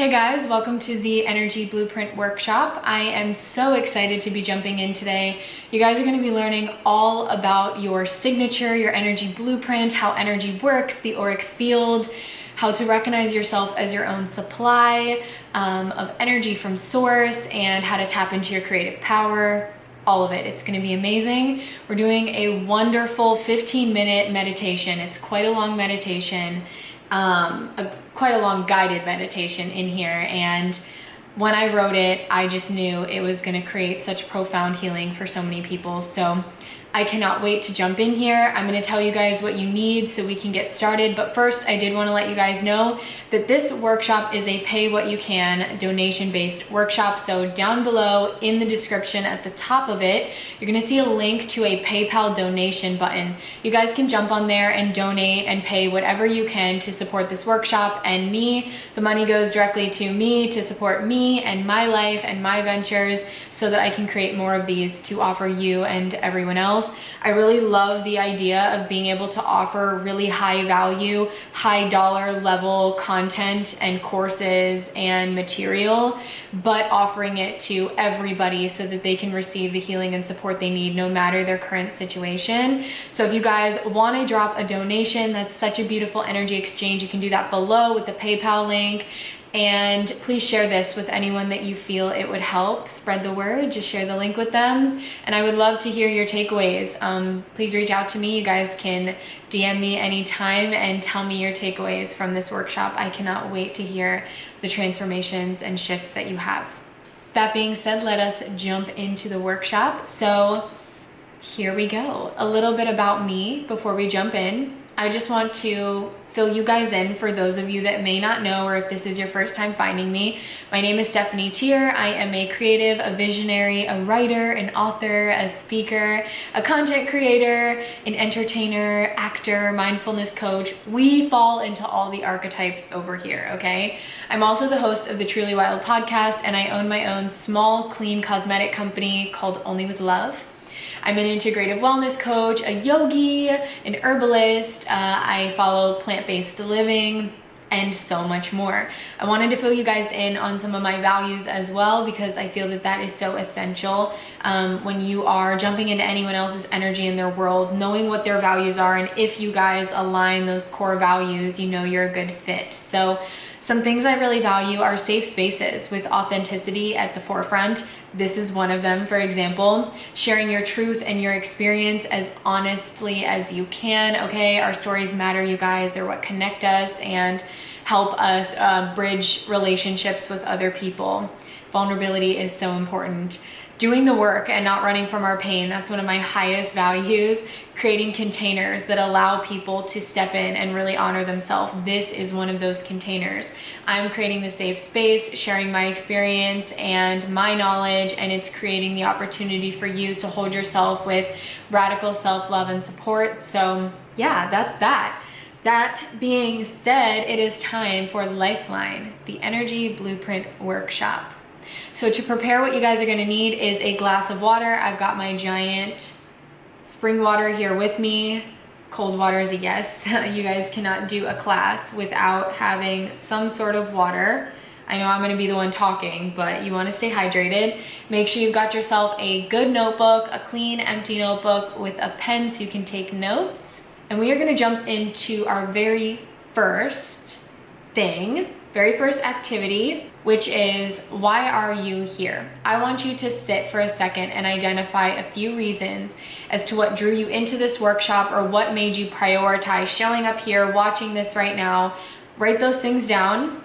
Hey guys, welcome to the Energy Blueprint Workshop. I am so excited to be jumping in today. You guys are going to be learning all about your signature, your energy blueprint, how energy works, the auric field, how to recognize yourself as your own supply of energy from source, and how to tap into your creative power. All of it. It's going to be amazing. We're doing a wonderful 15-minute meditation. It's quite a long meditation. Quite a long guided meditation in here, and when I wrote it, I just knew it was going to create such profound healing for so many people. So I cannot wait to jump in here. I'm going to tell you guys what you need so we can get started. But first, I did want to let you guys know that this workshop is a pay what you can donation-based workshop. So down below in the description at the top of it, you're going to see a link to a PayPal donation button. You guys can jump on there and donate and pay whatever you can to support this workshop and me. The money goes directly to me to support me and my life and my ventures so that I can create more of these to offer you and everyone else. I really love the idea of being able to offer really high value, high dollar level content and courses and material, but offering it to everybody so that they can receive the healing and support they need no matter their current situation. So if you guys want to drop a donation, that's such a beautiful energy exchange. You can do that below with the PayPal link. And please share this with anyone that you feel it would help. Spread the word, just share the link with them. And I would love to hear your takeaways. Please reach out to me. You guys can DM me anytime and tell me your takeaways from this workshop. I cannot wait to hear the transformations and shifts that you have. That being said, let us jump into the workshop. So here we go. A little bit about me before we jump in. I just want to fill you guys in for those of you that may not know, or if this is your first time finding me. My name is Stephanie Tier. I am a creative, a visionary, a writer, an author, a speaker, a content creator, an entertainer, actor, mindfulness coach. We fall into all the archetypes over here, okay? I'm also the host of the Truly Wild podcast, and I own my own small, clean cosmetic company called Only With Love. I'm an integrative wellness coach, a yogi, an herbalist. I follow plant-based living and so much more. I wanted to fill you guys in on some of my values as well, because I feel that that is so essential when you are jumping into anyone else's energy in their world, knowing what their values are, and if you guys align those core values, you know you're a good fit. So some things I really value are safe spaces with authenticity at the forefront. This is one of them, for example. Sharing your truth and your experience as honestly as you can, okay? Our stories matter, you guys. They're what connect us and help us bridge relationships with other people. Vulnerability is so important. Doing the work and not running from our pain, that's one of my highest values. Creating containers that allow people to step in and really honor themselves. This is one of those containers. I'm creating the safe space, sharing my experience and my knowledge, and it's creating the opportunity for you to hold yourself with radical self-love and support. So yeah, that's that. That being said, it is time for Lifeline, the Energy Blueprint Workshop. So to prepare, what you guys are going to need is a glass of water. I've got my giant spring water here with me. Cold water is a yes. You guys cannot do a class without having some sort of water. I know I'm going to be the one talking, but you want to stay hydrated. Make sure you've got yourself a good notebook, a clean, empty notebook with a pen so you can take notes. And we are going to jump into our very first activity, which is, why are you here? I want you to sit for a second and identify a few reasons as to what drew you into this workshop, or what made you prioritize showing up here, watching this right now. Write those things down.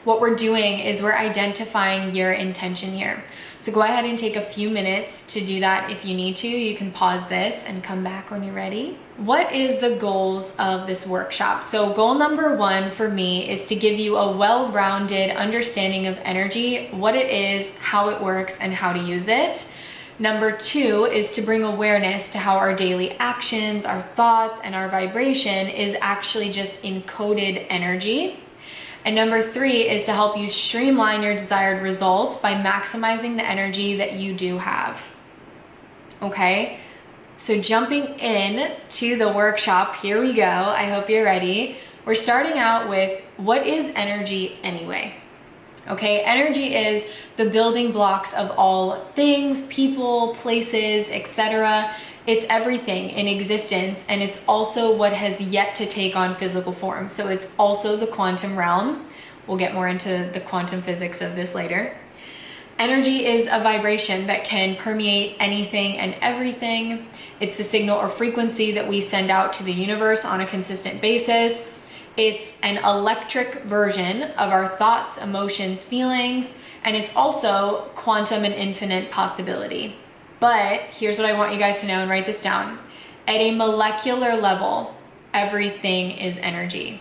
What we're doing is we're identifying your intention here. So go ahead and take a few minutes to do that if you need to. You can pause this and come back when you're ready. What is the goals of this workshop? So goal number one for me is to give you a well-rounded understanding of energy, what it is, how it works, and how to use it. Number two is to bring awareness to how our daily actions, our thoughts, and our vibration is actually just encoded energy. And number three is to help you streamline your desired results by maximizing the energy that you do have. Okay, so jumping in to the workshop, here we go. I hope you're ready. We're starting out with, what is energy anyway? Okay, energy is the building blocks of all things, people, places, etc. It's everything in existence, and it's also what has yet to take on physical form. So it's also the quantum realm. We'll get more into the quantum physics of this later. Energy is a vibration that can permeate anything and everything. It's the signal or frequency that we send out to the universe on a consistent basis. It's an electric version of our thoughts, emotions, feelings, and it's also quantum and infinite possibility. But here's what I want you guys to know, and write this down. At a molecular level, everything is energy.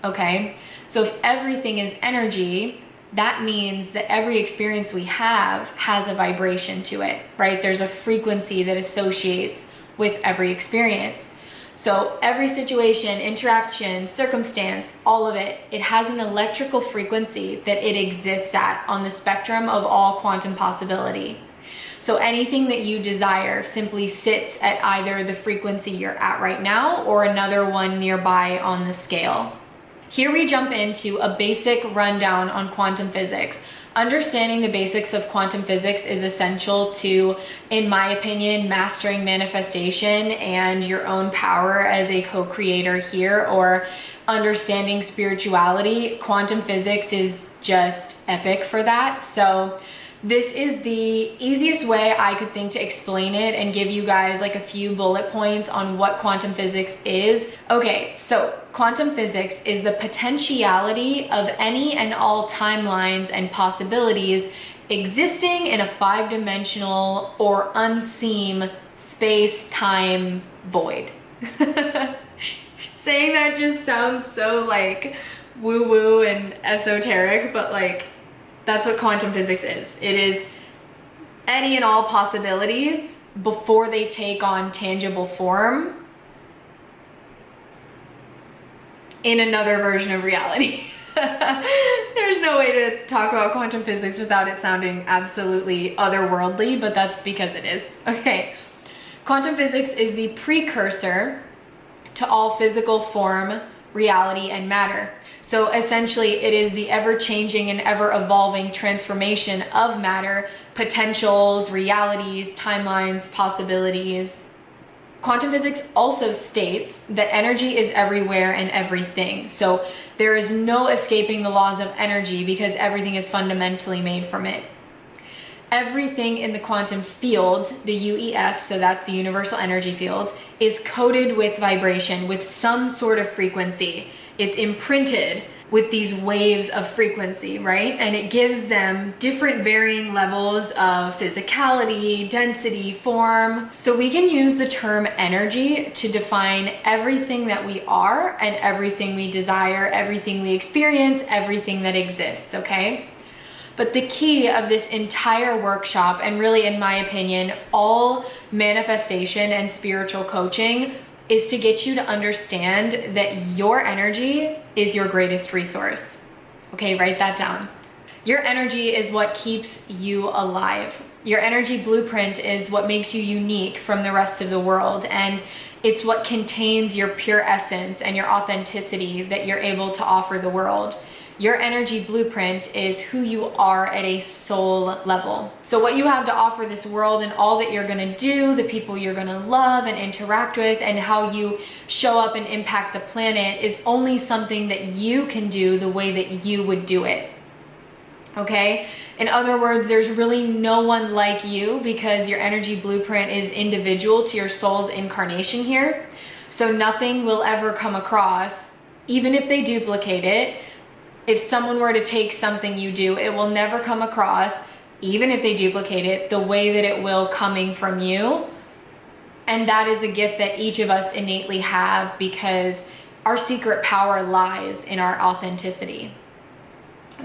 Okay? So if everything is energy, that means that every experience we have has a vibration to it, right? There's a frequency that associates with every experience. So every situation, interaction, circumstance, all of it, it has an electrical frequency that it exists at on the spectrum of all quantum possibility. So anything that you desire simply sits at either the frequency you're at right now or another one nearby on the scale. Here we jump into a basic rundown on quantum physics. Understanding the basics of quantum physics is essential to, in my opinion, mastering manifestation and your own power as a co-creator here, or understanding spirituality. Quantum physics is just epic for that. So this is the easiest way I could think to explain it and give you guys like a few bullet points on what quantum physics is. Okay, so quantum physics is the potentiality of any and all timelines and possibilities existing in a 5-dimensional or unseen space-time void. Saying that just sounds so like woo-woo and esoteric, but like that's what quantum physics is. It is any and all possibilities before they take on tangible form in another version of reality. There's no way to talk about quantum physics without it sounding absolutely otherworldly, but that's because it is. Okay, quantum physics is the precursor to all physical form, reality, and matter. So essentially, it is the ever-changing and ever-evolving transformation of matter, potentials, realities, timelines, possibilities. Quantum physics also states that energy is everywhere and everything. So there is no escaping the laws of energy because everything is fundamentally made from it. Everything in the quantum field, the UEF, so that's the universal energy field, is coded with vibration, with some sort of frequency. It's imprinted with these waves of frequency, right? And it gives them different varying levels of physicality, density, form. So we can use the term energy to define everything that we are and everything we desire, everything we experience, everything that exists, okay? But the key of this entire workshop, and really in my opinion, all manifestation and spiritual coaching, is to get you to understand that your energy is your greatest resource. Okay, write that down. Your energy is what keeps you alive. Your energy blueprint is what makes you unique from the rest of the world, and it's what contains your pure essence and your authenticity that you're able to offer the world. Your energy blueprint is who you are at a soul level. So what you have to offer this world and all that you're gonna do, the people you're gonna love and interact with, and how you show up and impact the planet is only something that you can do the way that you would do it. Okay? In other words, there's really no one like you because your energy blueprint is individual to your soul's incarnation here. So nothing will ever come across, even if they duplicate it. If someone were to take something you do, it will never come across, even if they duplicate it, the way that it will coming from you. And that is a gift that each of us innately have because our secret power lies in our authenticity.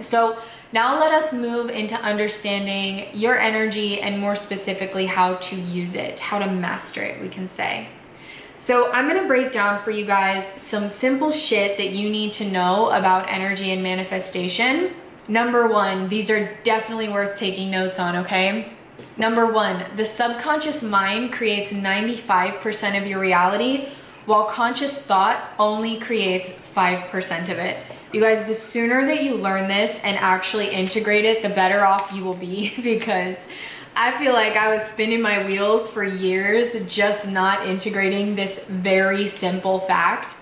So now let us move into understanding your energy and more specifically how to use it, how to master it, we can say. So I'm gonna break down for you guys some simple shit that you need to know about energy and manifestation. Number one, these are definitely worth taking notes on, okay? Number one, the subconscious mind creates 95% of your reality, while conscious thought only creates 5% of it. You guys, the sooner that you learn this and actually integrate it, the better off you will be, because I feel like I was spinning my wheels for years just not integrating this very simple fact.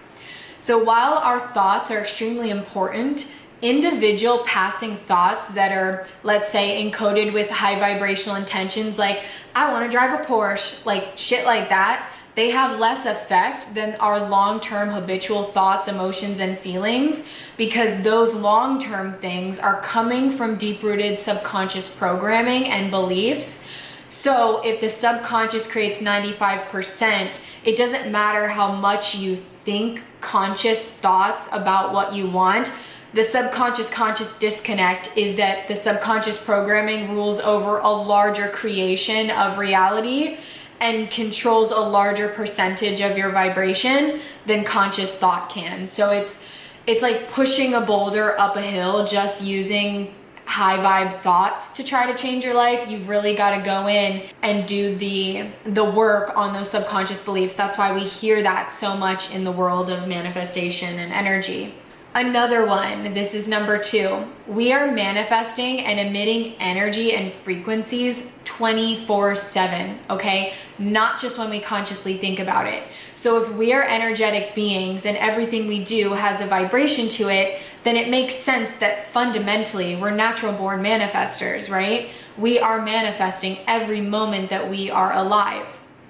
So while our thoughts are extremely important, individual passing thoughts that are, let's say, encoded with high vibrational intentions, like I want to drive a Porsche, like shit like that, they have less effect than our long-term habitual thoughts, emotions, and feelings, because those long-term things are coming from deep-rooted subconscious programming and beliefs. So if the subconscious creates 95%, it doesn't matter how much you think conscious thoughts about what you want. The subconscious conscious disconnect is that the subconscious programming rules over a larger creation of reality and controls a larger percentage of your vibration than conscious thought can. So it's like pushing a boulder up a hill just using high vibe thoughts to try to change your life. You've really got to go in and do the work on those subconscious beliefs. That's why we hear that so much in the world of manifestation and energy. Another one, this is number 2. We are manifesting and emitting energy and frequencies 24/7, okay? Not just when we consciously think about it. So if we are energetic beings and everything we do has a vibration to it, then it makes sense that fundamentally we're natural born manifestors, right? We are manifesting every moment that we are alive.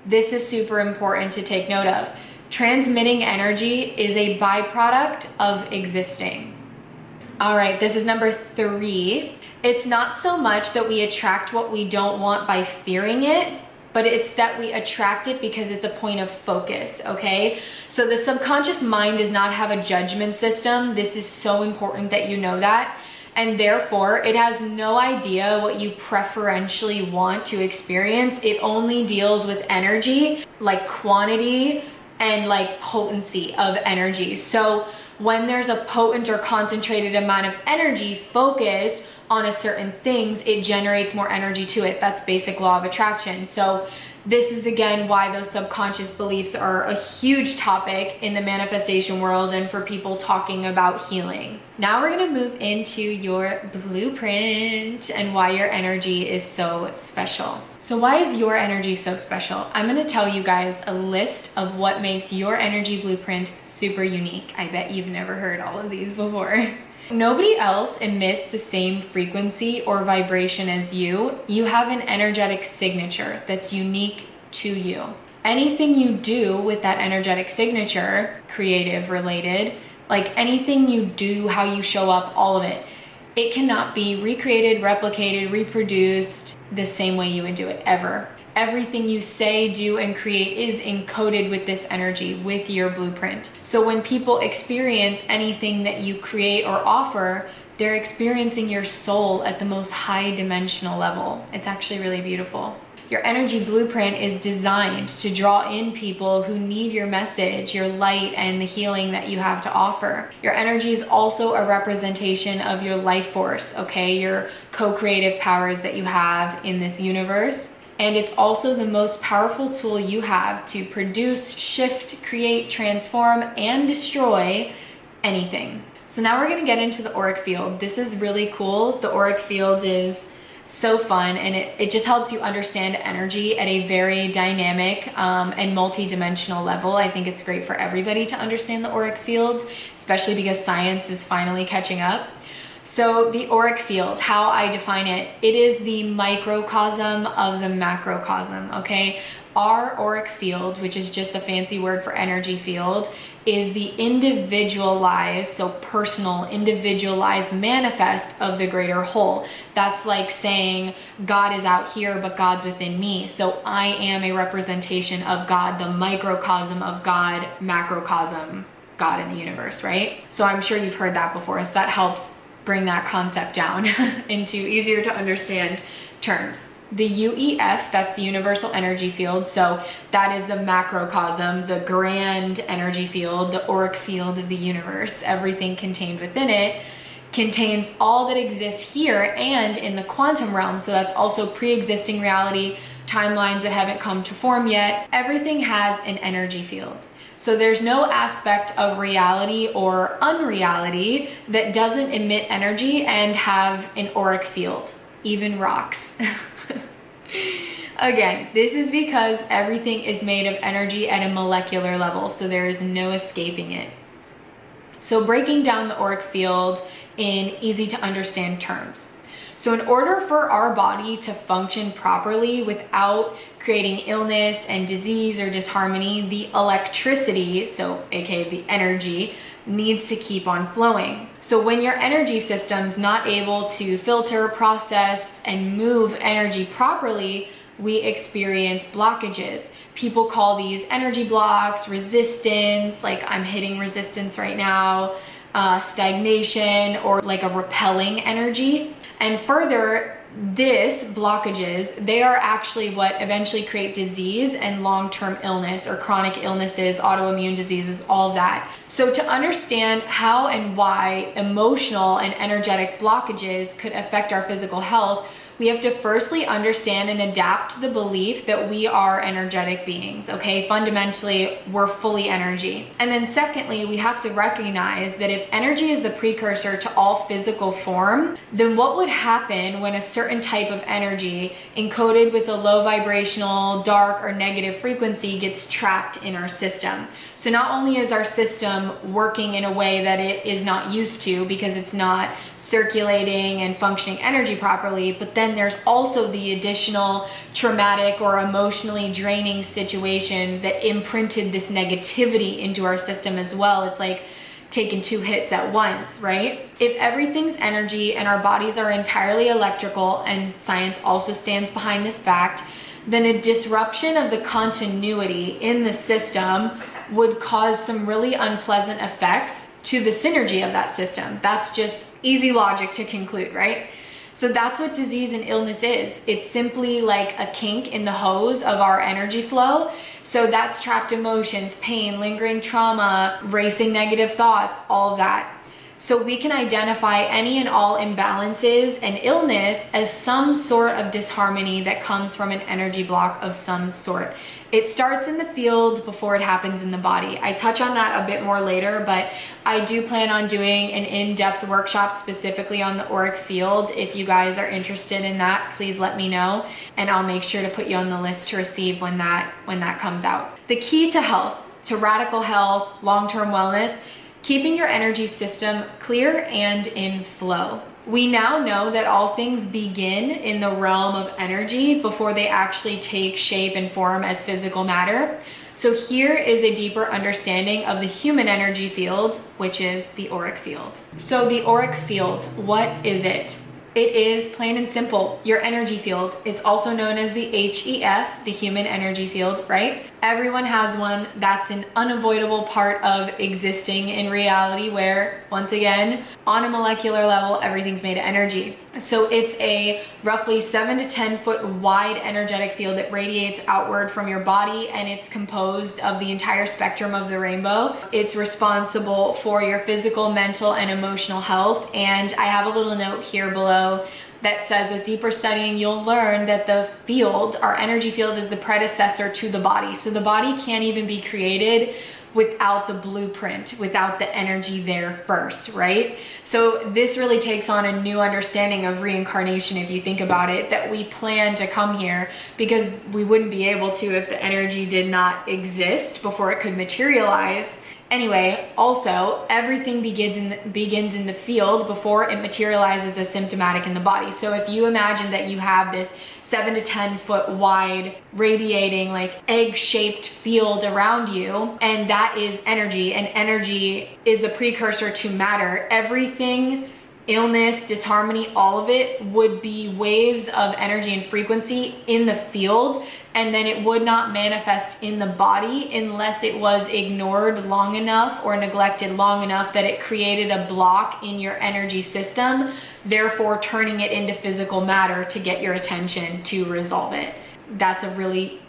This is super important to take note of. Transmitting energy is a byproduct of existing. All right, this is number 3. It's not so much that we attract what we don't want by fearing it, but it's that we attract it because it's a point of focus, okay? So the subconscious mind does not have a judgment system. This is so important that you know that. And therefore, it has no idea what you preferentially want to experience. It only deals with energy, like quantity and like potency of energy. So when there's a potent or concentrated amount of energy focused on a certain things, it generates more energy to it. That's basic law of attraction. So this is again why those subconscious beliefs are a huge topic in the manifestation world and for people talking about healing. Now we're gonna move into your blueprint and why your energy is so special. So why is your energy so special? I'm gonna tell you guys a list of what makes your energy blueprint super unique. I bet you've never heard all of these before. Nobody else emits the same frequency or vibration as you. You have an energetic signature that's unique to you. Anything you do with that energetic signature, creative related, like anything you do, how you show up, all of it, it cannot be recreated, replicated, reproduced the same way you would do it ever. Everything you say, do, and create is encoded with this energy, with your blueprint. So when people experience anything that you create or offer, they're experiencing your soul at the most high dimensional level. It's actually really beautiful. Your energy blueprint is designed to draw in people who need your message, your light, and the healing that you have to offer. Your energy is also a representation of your life force, okay? Your co-creative powers that you have in this universe. And it's also the most powerful tool you have to produce, shift, create, transform, and destroy anything. So now we're gonna get into the auric field. This is really cool. The auric field is so fun, and it just helps you understand energy at a very dynamic and multi-dimensional level. I think it's great for everybody to understand the auric field, especially because science is finally catching up. So the auric field, how I define it, it is the microcosm of the macrocosm, okay? Our auric field, which is just a fancy word for energy field, is the individualized, so personal, individualized manifest of the greater whole. That's like saying God is out here, but God's within me. So I am a representation of God, the microcosm of God, macrocosm, God in the universe, right? So I'm sure you've heard that before, so that helps bring that concept down into easier to understand terms. The UEF, that's the universal energy field. So that is the macrocosm, the grand energy field, the auric field of the universe. Everything contained within it contains all that exists here and in the quantum realm. So that's also pre-existing reality, timelines that haven't come to form yet. Everything has an energy field. So there's no aspect of reality or unreality that doesn't emit energy and have an auric field, even rocks. Again, this is because everything is made of energy at a molecular level, so there is no escaping it. So breaking down the auric field in easy to understand terms. So in order for our body to function properly without creating illness and disease or disharmony, the electricity, so aka the energy, needs to keep on flowing. So when your energy system's not able to filter, process, and move energy properly, we experience blockages. People call these energy blocks, resistance, like I'm hitting resistance right now, stagnation, or like a repelling energy. And further, this blockages, they are actually what eventually create disease and long-term illness or chronic illnesses, autoimmune diseases, all of that. So to understand how and why emotional and energetic blockages could affect our physical health, we have to firstly understand and adapt the belief that we are energetic beings, okay? Fundamentally, we're fully energy. And then secondly, we have to recognize that if energy is the precursor to all physical form, then what would happen when a certain type of energy encoded with a low vibrational, dark, or negative frequency gets trapped in our system? So not only is our system working in a way that it is not used to because it's not circulating and functioning energy properly, but then there's also the additional traumatic or emotionally draining situation that imprinted this negativity into our system as well. It's like taking two hits at once, right? If everything's energy and our bodies are entirely electrical, and science also stands behind this fact, then a disruption of the continuity in the system would cause some really unpleasant effects to the synergy of that system. That's just easy logic to conclude, right? So that's what disease and illness is. It's simply like a kink in the hose of our energy flow. So that's trapped emotions, pain, lingering trauma, racing negative thoughts, all of that. So we can identify any and all imbalances and illness as some sort of disharmony that comes from an energy block of some sort. It starts in the field before it happens in the body. I touch on that a bit more later, but I do plan on doing an in-depth workshop specifically on the auric field. If you guys are interested in that, please let me know, and I'll make sure to put you on the list to receive when that comes out. The key to health, to radical health, long-term wellness, keeping your energy system clear and in flow. We now know that all things begin in the realm of energy before they actually take shape and form as physical matter. So here is a deeper understanding of the human energy field, which is the auric field. So the auric field, what is it? It is plain and simple, your energy field. It's also known as the HEF, the human energy field, right? Everyone has one. That's an unavoidable part of existing in reality where, once again, on a molecular level, everything's made of energy. So it's a roughly 7 to 10 foot wide energetic field that radiates outward from your body, and it's composed of the entire spectrum of the rainbow. It's responsible for your physical, mental, and emotional health. And I have a little note here below that says with deeper studying, you'll learn that the field, our energy field, is the predecessor to the body. So the body can't even be created without the blueprint, without the energy there first, right? So this really takes on a new understanding of reincarnation, if you think about it, that we plan to come here because we wouldn't be able to if the energy did not exist before it could materialize. Anyway, also, everything begins in the field before it materializes as symptomatic in the body. So if you imagine that you have this 7 to 10 foot wide radiating like egg-shaped field around you, and that is energy, and energy is a precursor to matter, everything, illness, disharmony, all of it would be waves of energy and frequency in the field, and then it would not manifest in the body unless it was ignored long enough or neglected long enough that it created a block in your energy system, therefore turning it into physical matter to get your attention to resolve it. That's a really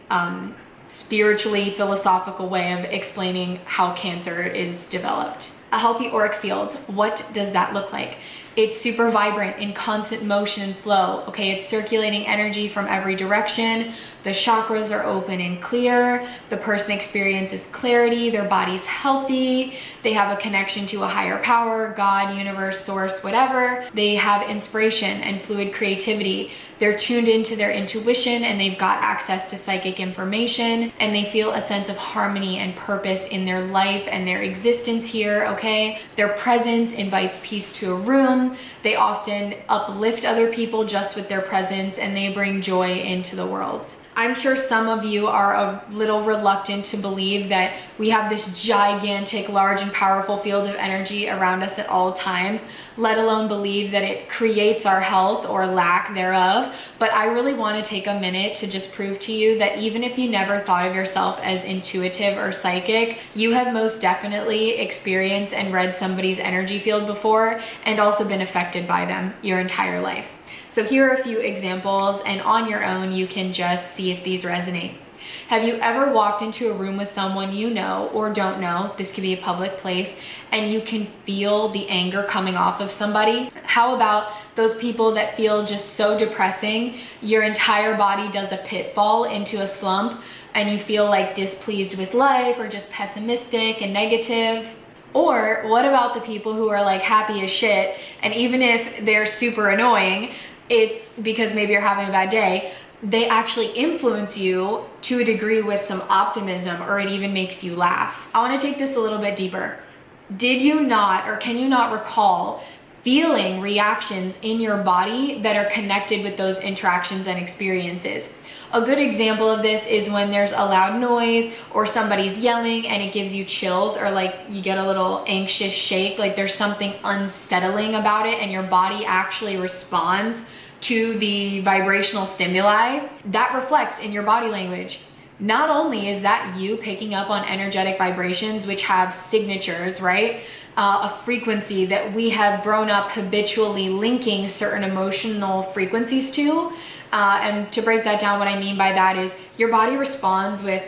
spiritually philosophical way of explaining how cancer is developed. A healthy auric field, what does that look like? It's super vibrant, in constant motion and flow. Okay, it's circulating energy from every direction. The chakras are open and clear. The person experiences clarity. Their body's healthy. They have a connection to a higher power, God, universe, source, whatever. They have inspiration and fluid creativity. They're tuned into their intuition and they've got access to psychic information, and they feel a sense of harmony and purpose in their life and their existence here, okay? Their presence invites peace to a room. They often uplift other people just with their presence, and they bring joy into the world. I'm sure some of you are a little reluctant to believe that we have this gigantic, large and powerful field of energy around us at all times, let alone believe that it creates our health or lack thereof. But I really want to take a minute to just prove to you that even if you never thought of yourself as intuitive or psychic, you have most definitely experienced and read somebody's energy field before, and also been affected by them your entire life. So here are a few examples, and on your own, you can just see if these resonate. Have you ever walked into a room with someone you know or don't know, this could be a public place, and you can feel the anger coming off of somebody? How about those people that feel just so depressing, your entire body does a pitfall into a slump, and you feel like displeased with life or just pessimistic and negative? Or what about the people who are like happy as shit, and even if they're super annoying, it's because maybe you're having a bad day, they actually influence you to a degree with some optimism, or it even makes you laugh. I want to take this a little bit deeper. Did you not, or can you not recall feeling reactions in your body that are connected with those interactions and experiences? A good example of this is when there's a loud noise or somebody's yelling and it gives you chills, or like you get a little anxious shake, like there's something unsettling about it and your body actually responds to the vibrational stimuli. That reflects in your body language. Not only is that you picking up on energetic vibrations, which have signatures, right? A frequency that we have grown up habitually linking certain emotional frequencies to. And to break that down, what I mean by that is your body responds with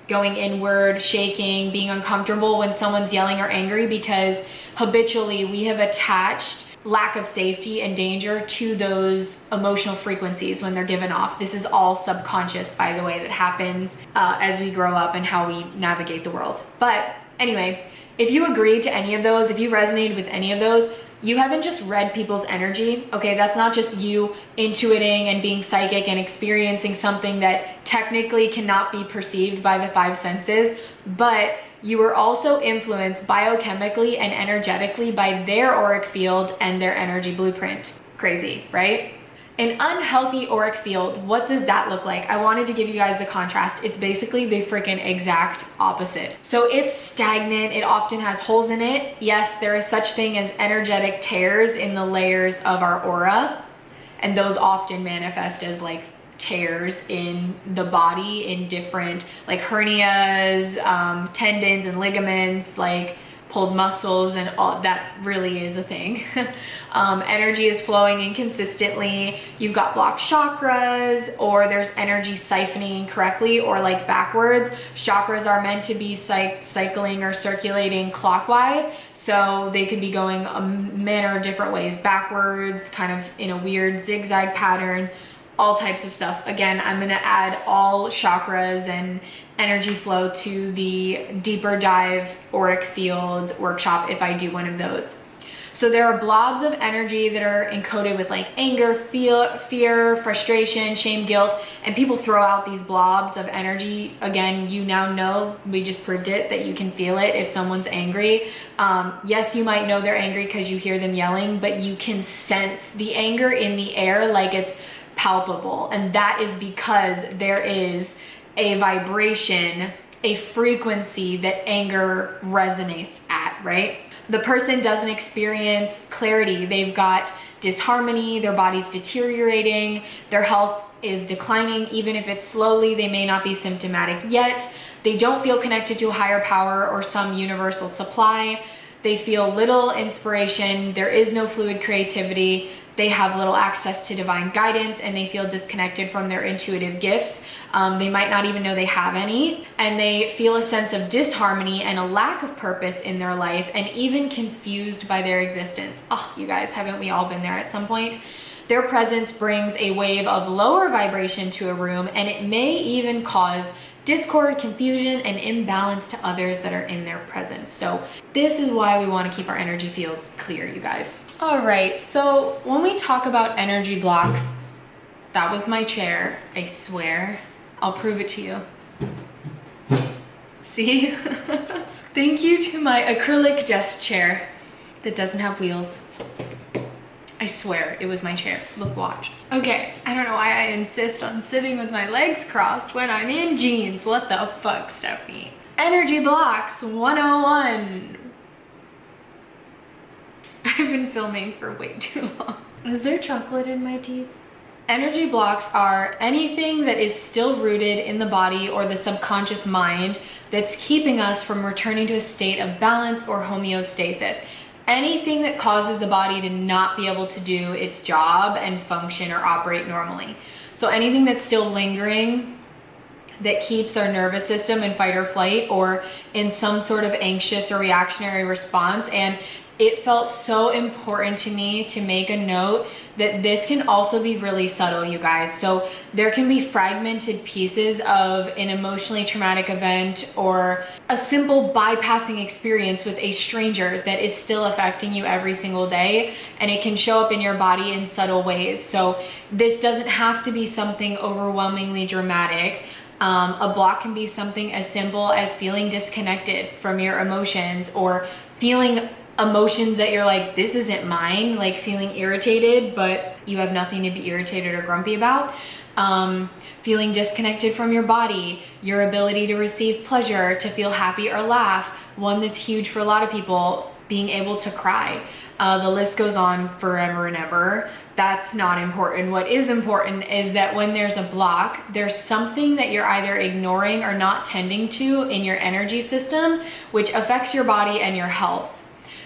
going inward, shaking, being uncomfortable when someone's yelling or angry, because habitually we have attached lack of safety and danger to those emotional frequencies when they're given off. This is all subconscious, by the way, that happens as we grow up and how we navigate the world. But anyway, if you agree to any of those, if you resonated with any of those, you haven't just read people's energy, okay? That's not just you intuiting and being psychic and experiencing something that technically cannot be perceived by the five senses, but you were also influenced biochemically and energetically by their auric field and their energy blueprint. Crazy, right? An unhealthy auric field, what does that look like? I wanted to give you guys the contrast. It's basically the freaking exact opposite. So it's stagnant, it often has holes in it. Yes, there is such thing as energetic tears in the layers of our aura, and those often manifest as like tears in the body in different like hernias, tendons and ligaments, like pulled muscles, and all that really is a thing. Energy is flowing inconsistently. You've got blocked chakras, or there's energy siphoning incorrectly or like backwards. Chakras are meant to be cycling or circulating clockwise, so they could be going a manner of different ways, backwards, kind of in a weird zigzag pattern, all types of stuff. Again, I'm gonna add all chakras and energy flow to the deeper dive auric field workshop if I do one of those. So there are blobs of energy that are encoded with like anger, fear, frustration, shame, guilt, and people throw out these blobs of energy. Again, you now know, we just proved it, that you can feel it if someone's angry. Yes, you might know they're angry because you hear them yelling, but you can sense the anger in the air like it's palpable, and that is because there is a vibration, a frequency that anger resonates at, right? The person doesn't experience clarity. They've got disharmony, their body's deteriorating, their health is declining. Even if it's slowly, they may not be symptomatic yet. They don't feel connected to a higher power or some universal supply. They feel little inspiration. There is no fluid creativity. they have little access to divine guidance and they feel disconnected from their intuitive gifts. They might not even know they have any, and they feel a sense of disharmony and a lack of purpose in their life, and even confused by their existence. Oh, you guys, haven't we all been there at some point? Their presence brings a wave of lower vibration to a room, and it may even cause discord, confusion, and imbalance to others that are in their presence. So this is why we want to keep our energy fields clear, you guys. All right, so when we talk about energy blocks, that was my chair, I swear. I'll prove it to you. See? Thank you to my acrylic desk chair that doesn't have wheels. I swear it was my chair. Look, watch. Okay, I don't know why I insist on sitting with my legs crossed when I'm in jeans. What the fuck, Stephanie? Energy blocks 101. I've been filming for way too long. Is there chocolate in my teeth? Energy blocks are anything that is still rooted in the body or the subconscious mind that's keeping us from returning to a state of balance or homeostasis. Anything that causes the body to not be able to do its job and function or operate normally. So anything that's still lingering that keeps our nervous system in fight or flight or in some sort of anxious or reactionary response. And it felt so important to me to make a note that this can also be really subtle, you guys. So there can be fragmented pieces of an emotionally traumatic event or a simple bypassing experience with a stranger that is still affecting you every single day, and it can show up in your body in subtle ways. So this doesn't have to be something overwhelmingly dramatic. A block can be something as simple as feeling disconnected from your emotions, or feeling emotions that you're like, this isn't mine, like feeling irritated, but you have nothing to be irritated or grumpy about. Feeling disconnected from your body, your ability to receive pleasure, to feel happy or laugh. One that's huge for a lot of people, being able to cry. The list goes on forever and ever. That's not important. What is important is that when there's a block, there's something that you're either ignoring or not tending to in your energy system, which affects your body and your health.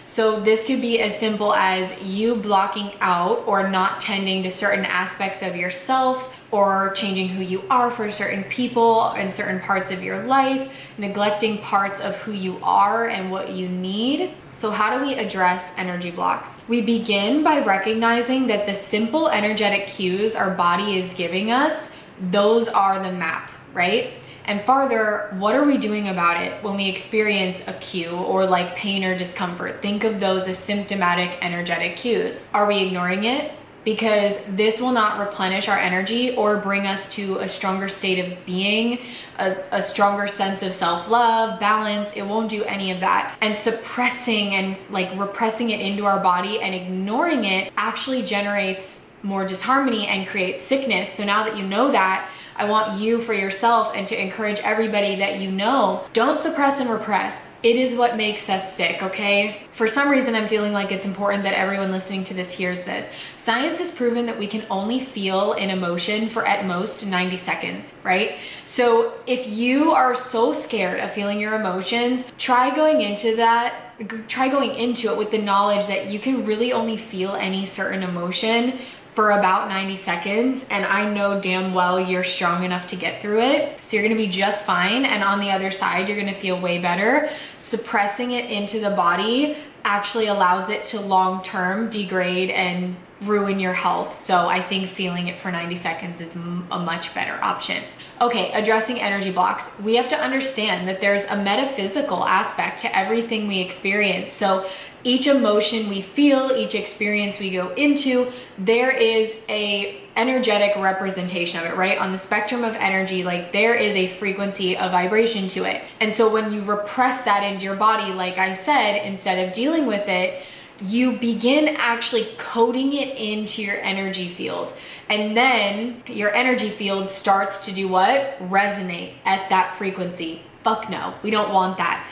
So this could be as simple as you blocking out or not tending to certain aspects of yourself, or changing who you are for certain people in certain parts of your life, neglecting parts of who you are and what you need. So how do we address energy blocks? We begin by recognizing that the simple energetic cues our body is giving us, those are the map, right? And farther, what are we doing about it when we experience a cue or like pain or discomfort? Think of those as symptomatic energetic cues. Are we ignoring it? Because this will not replenish our energy or bring us to a stronger state of being, a stronger sense of self-love, balance. It won't do any of that. And suppressing and like repressing it into our body and ignoring it actually generates more disharmony and creates sickness. So now that you know that, I want you for yourself and to encourage everybody that you know, don't suppress and repress. It is what makes us sick, okay? For some reason, I'm feeling like it's important that everyone listening to this hears this. Science has proven that we can only feel an emotion for at most 90 seconds, right? So if you are so scared of feeling your emotions, try going into it with the knowledge that you can really only feel any certain emotion for about 90 seconds, and I know damn well you're strong enough to get through it. So you're gonna be just fine, and on the other side, you're gonna feel way better. Suppressing it into the body actually allows it to long-term degrade and ruin your health. So I think feeling it for 90 seconds is a much better option. Okay, addressing energy blocks. We have to understand that there's a metaphysical aspect to everything we experience. So each emotion we feel, each experience we go into, there is a energetic representation of it, right? On the spectrum of energy, like there is a frequency, a vibration to it. And so when you repress that into your body, like I said, instead of dealing with it, you begin actually coding it into your energy field. And then your energy field starts to do what? Resonate at that frequency. Fuck no, we don't want that.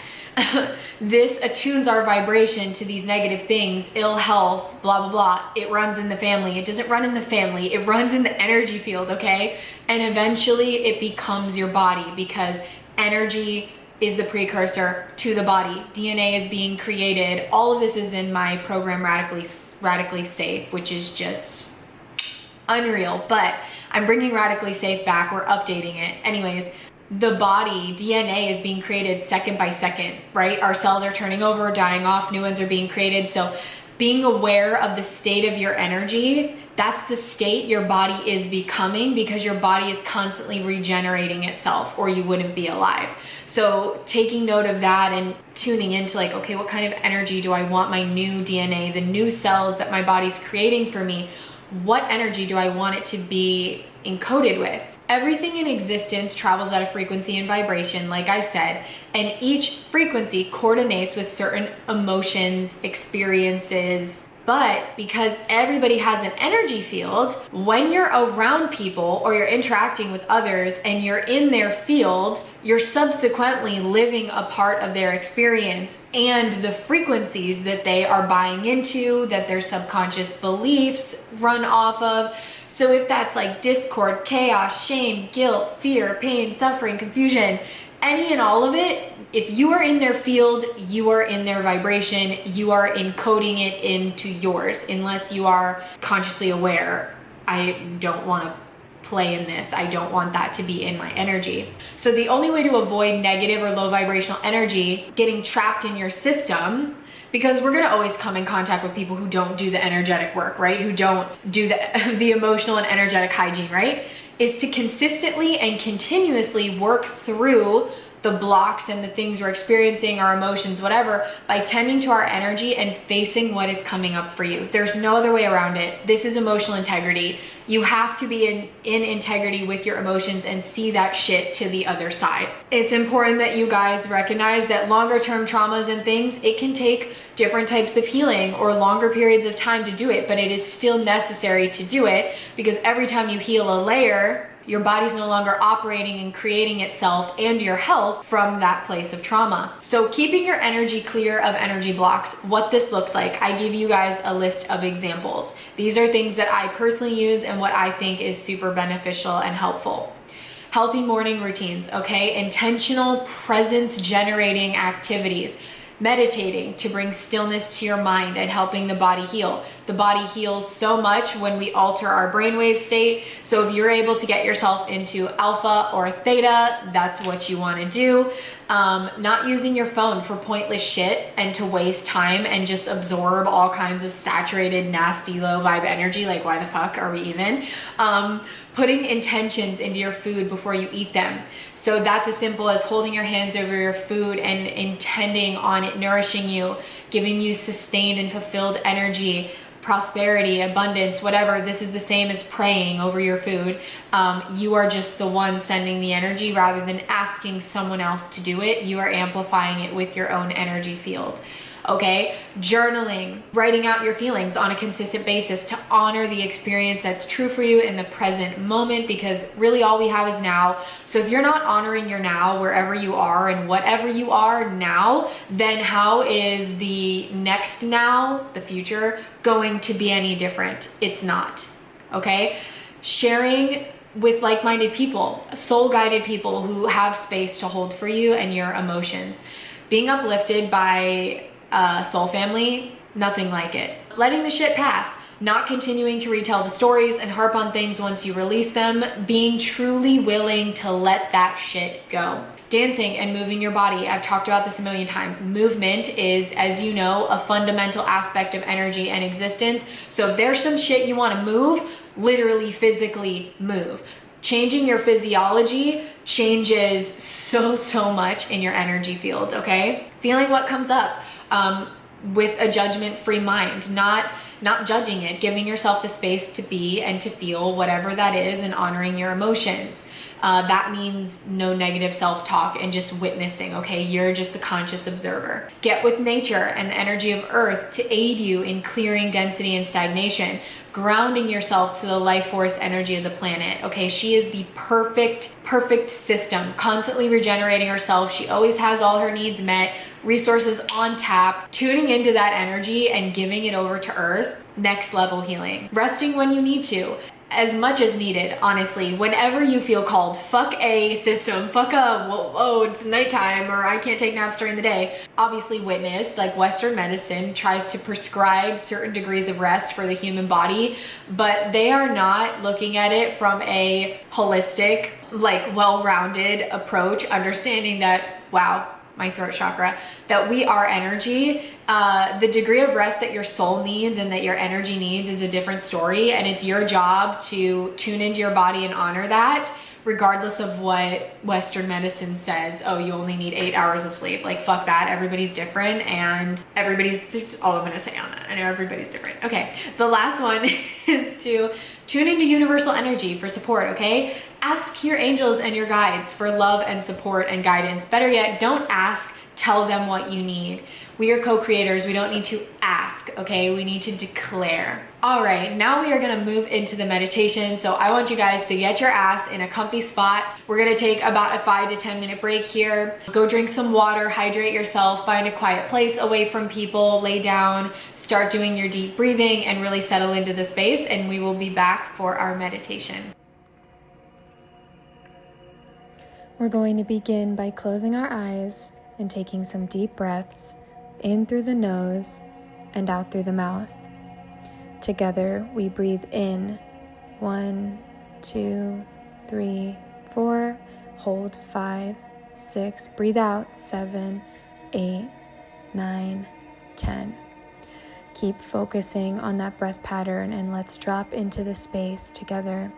This attunes our vibration to these negative things, ill health, blah, blah, blah. It runs in the family. It doesn't run in the family. It runs in the energy field, okay? And eventually it becomes your body, because energy is the precursor to the body. DNA is being created. All of this is in my program Radically Safe, which is just unreal, but I'm bringing Radically Safe back. We're updating it. Anyways, the body, DNA is being created second by second, right? Our cells are turning over, dying off, new ones are being created. So being aware of the state of your energy, that's the state your body is becoming, because your body is constantly regenerating itself, or you wouldn't be alive. So taking note of that and tuning into like, okay, what kind of energy do I want my new DNA, the new cells that my body's creating for me, what energy do I want it to be encoded with? Everything in existence travels at a frequency and vibration, like I said, and each frequency coordinates with certain emotions, experiences. But because everybody has an energy field, when you're around people or you're interacting with others and you're in their field, you're subsequently living a part of their experience and the frequencies that they are buying into, that their subconscious beliefs run off of. So if that's like discord, chaos, shame, guilt, fear, pain, suffering, confusion, any and all of it, if you are in their field, you are in their vibration, you are encoding it into yours, unless you are consciously aware. I don't want to play in this. I don't want that to be in my energy. So the only way to avoid negative or low vibrational energy getting trapped in your system, because we're gonna always come in contact with people who don't do the energetic work, right? Who don't do the emotional and energetic hygiene, right? Is to consistently and continuously work through the blocks and the things we're experiencing, our emotions, whatever, by tending to our energy and facing what is coming up for you. There's no other way around it. This is emotional integrity. You have to be in integrity with your emotions and see that shit to the other side. It's important that you guys recognize that longer term traumas and things, it can take different types of healing or longer periods of time to do it, but it is still necessary to do it, because every time you heal a layer, your body's no longer operating and creating itself and your health from that place of trauma. So keeping your energy clear of energy blocks, what this looks like, I give you guys a list of examples. These are things that I personally use and what I think is super beneficial and helpful. Healthy morning routines, okay? Intentional presence generating activities. Meditating to bring stillness to your mind and helping the body heal. The body heals so much when we alter our brainwave state. So if you're able to get yourself into alpha or theta, that's what you want to do. Not using your phone for pointless shit and to waste time and just absorb all kinds of saturated, nasty, low vibe energy. Like, why the fuck are we even? Putting intentions into your food before you eat them. So that's as simple as holding your hands over your food and intending on it nourishing you, giving you sustained and fulfilled energy, prosperity, abundance, whatever. This is the same as praying over your food. You are just the one sending the energy rather than asking someone else to do it. You are amplifying it with your own energy field. Okay, journaling, writing out your feelings on a consistent basis to honor the experience that's true for you in the present moment, because really all we have is now. So if you're not honoring your now, wherever you are and whatever you are now, then how is the next now, the future, going to be any different? It's not, okay? Sharing with like-minded people, soul-guided people who have space to hold for you and your emotions. Being uplifted by soul family, nothing like it. Letting the shit pass, not continuing to retell the stories and harp on things once you release them, being truly willing to let that shit go. Dancing and moving your body. I've talked about this a million times. Movement is, as you know, a fundamental aspect of energy and existence. So if there's some shit you want to move, literally physically move. Changing your physiology changes so much in your energy field, okay? Feeling what comes up. With a judgment-free mind, not judging it, giving yourself the space to be and to feel whatever that is and honoring your emotions. That means no negative self-talk and just witnessing, okay? You're just the conscious observer. Get with nature and the energy of earth to aid you in clearing density and stagnation, grounding yourself to the life force energy of the planet, okay? She is the perfect system, constantly regenerating herself. She always has all her needs met, resources on tap, tuning into that energy and giving it over to earth, next level healing. Resting when you need to. as much as needed, honestly. Whenever you feel called, fuck a system, fuck a, well, oh, it's nighttime, or I can't take naps during the day. Obviously witnessed, like Western medicine tries to prescribe certain degrees of rest for the human body, but they are not looking at it from a holistic, like well-rounded approach, understanding that, wow, my throat chakra, that we are energy. The degree of rest that your soul needs and that your energy needs is a different story, and it's your job to tune into your body and honor that, regardless of what Western medicine says. Oh, you only need 8 hours of sleep. Like, fuck that. Everybody's different, and that's all I'm gonna say on that. I know everybody's different. Okay, the last one is to tune into universal energy for support, okay? Ask your angels and your guides for love and support and guidance. Better yet, don't ask, tell them what you need. We are co-creators. We don't need to ask, okay? We need to declare. All right, now we are gonna move into the meditation. So I want you guys to get your ass in a comfy spot. We're gonna take about a 5 to 10 minute break here. Go drink some water, hydrate yourself, find a quiet place away from people, lay down, start doing your deep breathing, and really settle into the space, and we will be back for our meditation. We're going to begin by closing our eyes and taking some deep breaths in through the nose and out through the mouth. Together we breathe in 1, 2, 3, 4, hold 5, 6, breathe out 7, 8, 9, 10. Keep focusing on that breath pattern, and let's drop into the space together.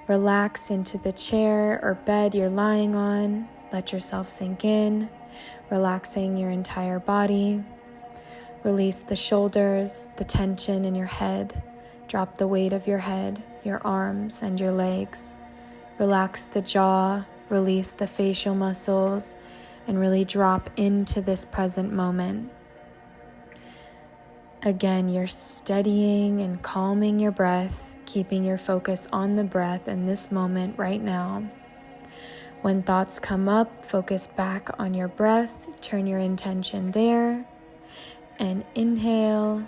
Relax into the chair or bed you're lying on. Let yourself sink in, relaxing your entire body. Release the shoulders, the tension in your head. Drop the weight of your head, your arms, and your legs. Relax the jaw, release the facial muscles, and really drop into this present moment. Again, you're steadying and calming your breath, keeping your focus on the breath in this moment right now. When thoughts come up, focus back on your breath, turn your intention there, and inhale.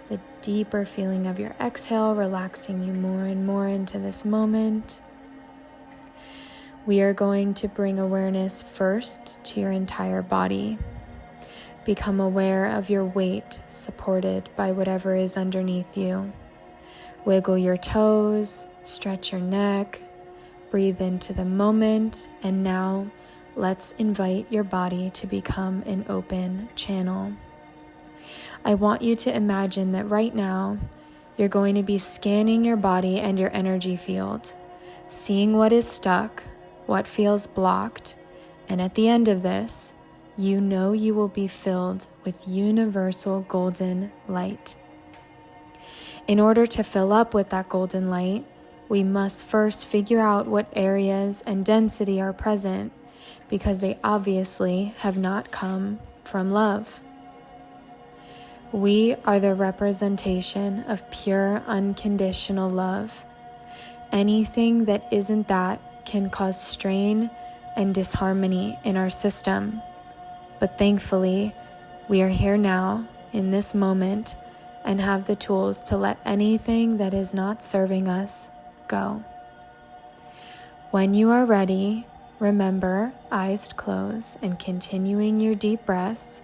The deeper feeling of your exhale, relaxing you more and more into this moment. We are going to bring awareness first to your entire body. Become aware of your weight supported by whatever is underneath you. Wiggle your toes, stretch your neck, breathe into the moment, and now let's invite your body to become an open channel. I want you to imagine that right now you're going to be scanning your body and your energy field, seeing what is stuck, what feels blocked, and at the end of this, you know you will be filled with universal golden light. In order to fill up with that golden light, we must first figure out what areas and density are present, because they obviously have not come from love. We are the representation of pure, unconditional love. Anything that isn't that can cause strain and disharmony in our system. But thankfully, we are here now, in this moment, and have the tools to let anything that is not serving us go. When you are ready, remember, eyes closed and continuing your deep breaths,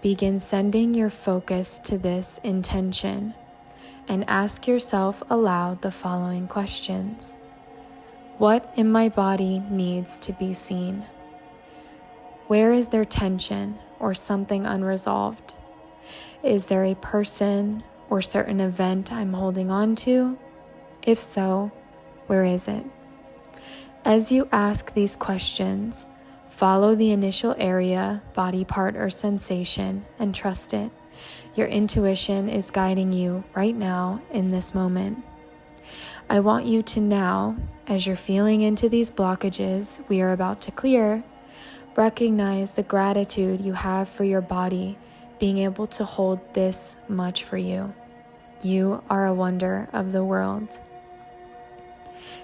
begin sending your focus to this intention and ask yourself aloud the following questions. What in my body needs to be seen? Where is there tension or something unresolved? Is there a person or certain event I'm holding on to? If so, where is it? As you ask these questions, follow the initial area, body part, or sensation, and trust it. Your intuition is guiding you right now in this moment. I want you to now, as you're feeling into these blockages we are about to clear, recognize the gratitude you have for your body being able to hold this much for you. You are a wonder of the world.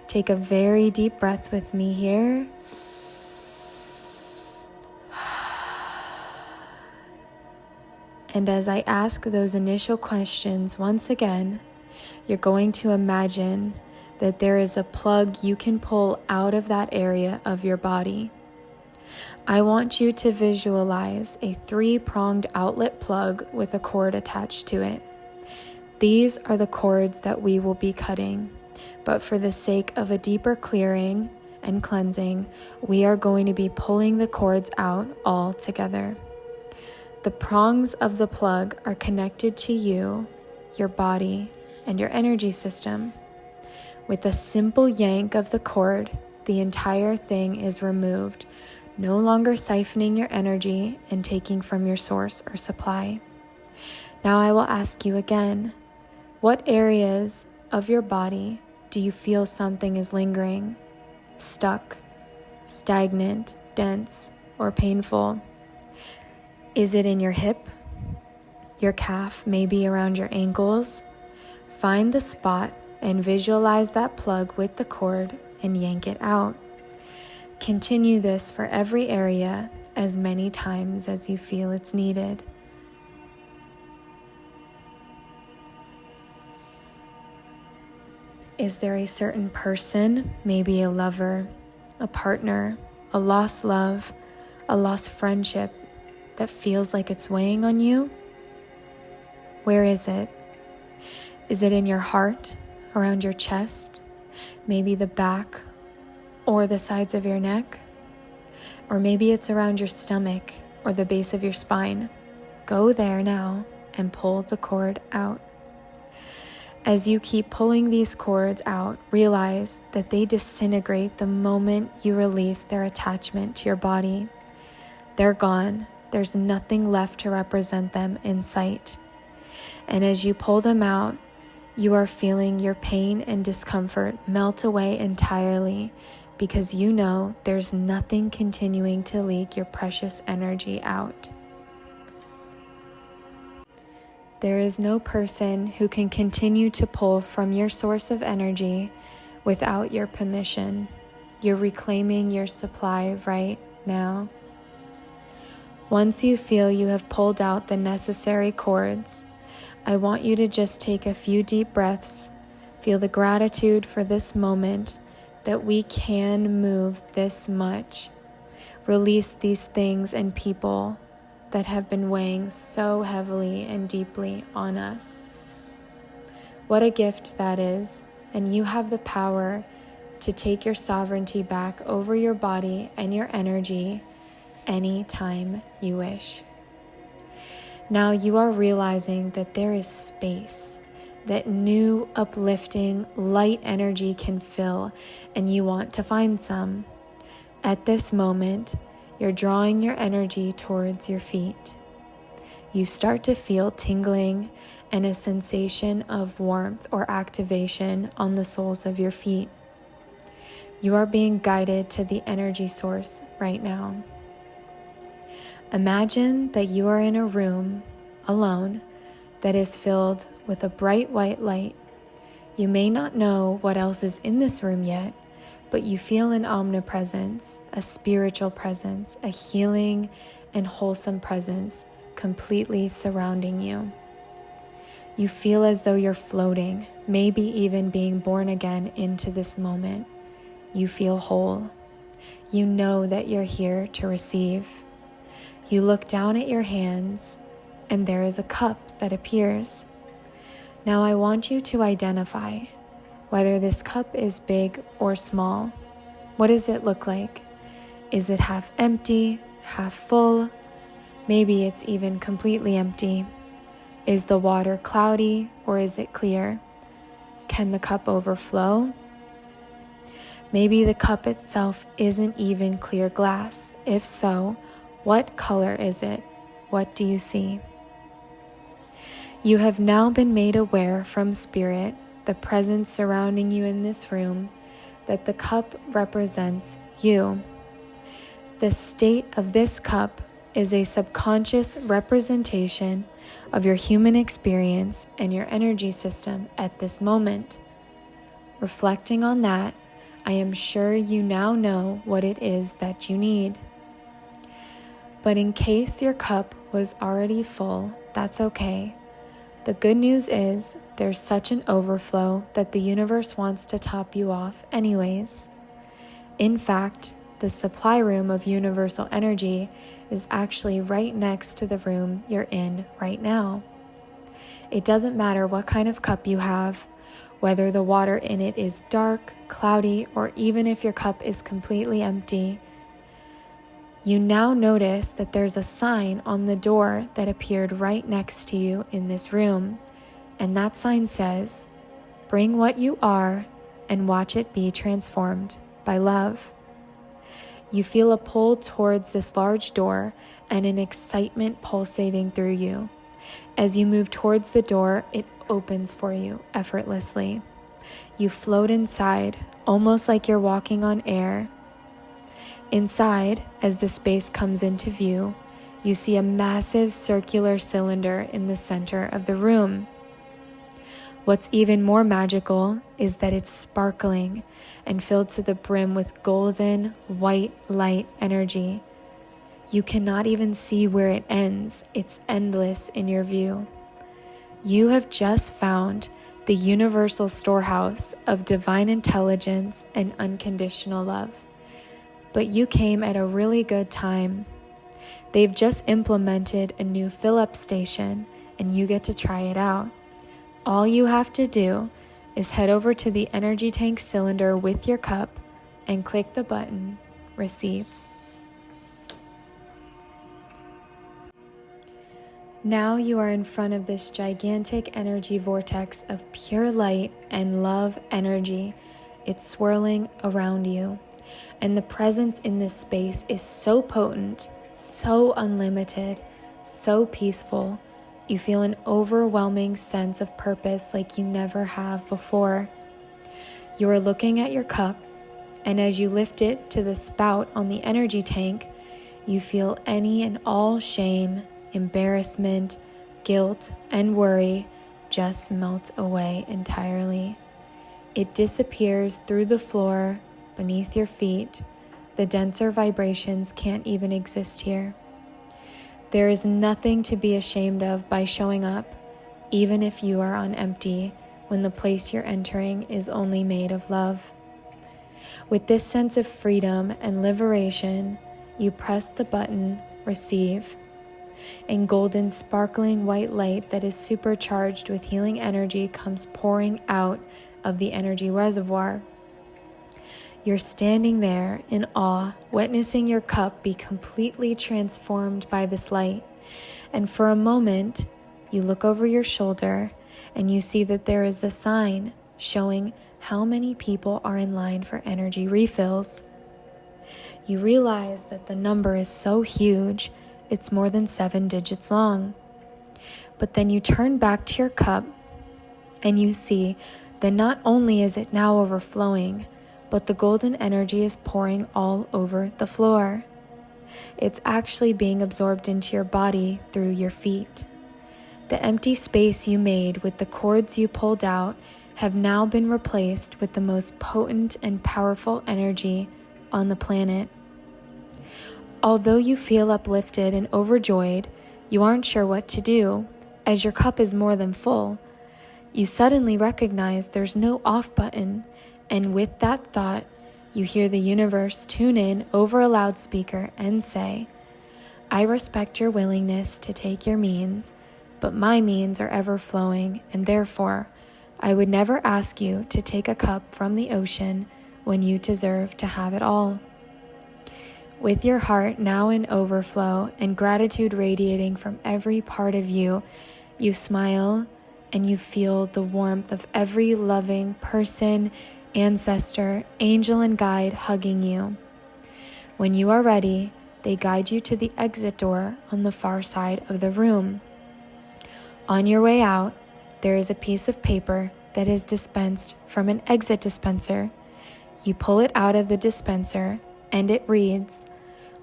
Take a very deep breath with me here. And as I ask those initial questions once again, You're going to imagine that there is a plug you can pull out of that area of your body. I want you to visualize a 3-pronged outlet plug with a cord attached to it. These are the cords that we will be cutting, but for the sake of a deeper clearing and cleansing, we are going to be pulling the cords out all together. The prongs of the plug are connected to you, your body, and your energy system. With a simple yank of the cord, the entire thing is removed, no longer siphoning your energy and taking from your source or supply. Now I will ask you again, what areas of your body do you feel something is lingering, stuck, stagnant, dense, or painful? Is it in your hip, your calf, maybe around your ankles? Find the spot and visualize that plug with the cord and yank it out. Continue this for every area as many times as you feel it's needed. Is there a certain person, maybe a lover, a partner, a lost love, a lost friendship that feels like it's weighing on you? Where is it? Is it in your heart, around your chest, maybe the back or the sides of your neck? Or maybe it's around your stomach or the base of your spine. Go there now and pull the cord out. As you keep pulling these cords out, realize that they disintegrate the moment you release their attachment to your body. They're gone. There's nothing left to represent them in sight. And as you pull them out, you are feeling your pain and discomfort melt away entirely, because you know there's nothing continuing to leak your precious energy out. There is no person who can continue to pull from your source of energy without your permission. You're reclaiming your supply right now. Once you feel you have pulled out the necessary cords, I want you to just take a few deep breaths, feel the gratitude for this moment that we can move this much, release these things and people that have been weighing so heavily and deeply on us. What a gift that is, and you have the power to take your sovereignty back over your body and your energy anytime you wish. Now you are realizing that there is space that new, uplifting, light energy can fill, and you want to find some. At this moment, you're drawing your energy towards your feet. You start to feel tingling and a sensation of warmth or activation on the soles of your feet. You are being guided to the energy source right now. Imagine that you are in a room alone that is filled with a bright white light. You may not know what else is in this room yet, but you feel an omnipresence, a spiritual presence, a healing and wholesome presence completely surrounding you. You feel as though you're floating, maybe even being born again into this moment. You feel whole. You know that you're here to receive. You look down at your hands, and there is a cup that appears. Now I want you to identify whether this cup is big or small. What does it look like? Is it half empty, half full? Maybe it's even completely empty. Is the water cloudy or is it clear? Can the cup overflow? Maybe the cup itself isn't even clear glass. If so, what color is it? What do you see? You have now been made aware from Spirit, the presence surrounding you in this room, that the cup represents you. The state of this cup is a subconscious representation of your human experience and your energy system at this moment. Reflecting on that, I am sure you now know what it is that you need. But in case your cup was already full, that's okay. The good news is there's such an overflow that the universe wants to top you off anyways. In fact, the supply room of universal energy is actually right next to the room you're in right now. It doesn't matter what kind of cup you have, whether the water in it is dark, cloudy, or even if your cup is completely empty. You now notice that there's a sign on the door that appeared right next to you in this room, and that sign says, "Bring what you are and watch it be transformed by love." You feel a pull towards this large door and an excitement pulsating through you. As you move towards the door, it opens for you effortlessly. You float inside, almost like you're walking on air. Inside, as the space comes into view, you see a massive circular cylinder in the center of the room. What's even more magical is that it's sparkling and filled to the brim with golden, white light energy. You cannot even see where it ends. It's endless in your view. You have just found the universal storehouse of divine intelligence and unconditional love. But you came at a really good time. They've just implemented a new fill-up station, and you get to try it out. All you have to do is head over to the energy tank cylinder with your cup and click the button, Receive. Now you are in front of this gigantic energy vortex of pure light and love energy. It's swirling around you. And the presence in this space is so potent, so unlimited, so peaceful. You feel an overwhelming sense of purpose like you never have before. You are looking at your cup, and as you lift it to the spout on the energy tank, you feel any and all shame, embarrassment, guilt, and worry just melt away entirely. It disappears through the floor, beneath your feet. The denser vibrations can't even exist here. There is nothing to be ashamed of by showing up, even if you are on empty, when the place you're entering is only made of love. With this sense of freedom and liberation, you press the button, Receive. And golden, sparkling white light that is supercharged with healing energy comes pouring out of the energy reservoir. You're standing there in awe, witnessing your cup be completely transformed by this light. And for a moment, you look over your shoulder and you see that there is a sign showing how many people are in line for energy refills. You realize that the number is so huge, it's more than 7 digits long. But then you turn back to your cup and you see that not only is it now overflowing, but the golden energy is pouring all over the floor. It's actually being absorbed into your body through your feet. The empty space you made with the cords you pulled out have now been replaced with the most potent and powerful energy on the planet. Although you feel uplifted and overjoyed, you aren't sure what to do, as your cup is more than full. You suddenly recognize there's no off button, and with that thought, you hear the universe tune in over a loudspeaker and say, "I respect your willingness to take your means, but my means are ever flowing, and therefore, I would never ask you to take a cup from the ocean when you deserve to have it all." With your heart now in overflow and gratitude radiating from every part of you, you smile and you feel the warmth of every loving person, ancestor, angel, and guide hugging you. When you are ready, they guide you to the exit door on the far side of the room. On your way out, there is a piece of paper that is dispensed from an exit dispenser. You pull it out of the dispenser, and it reads,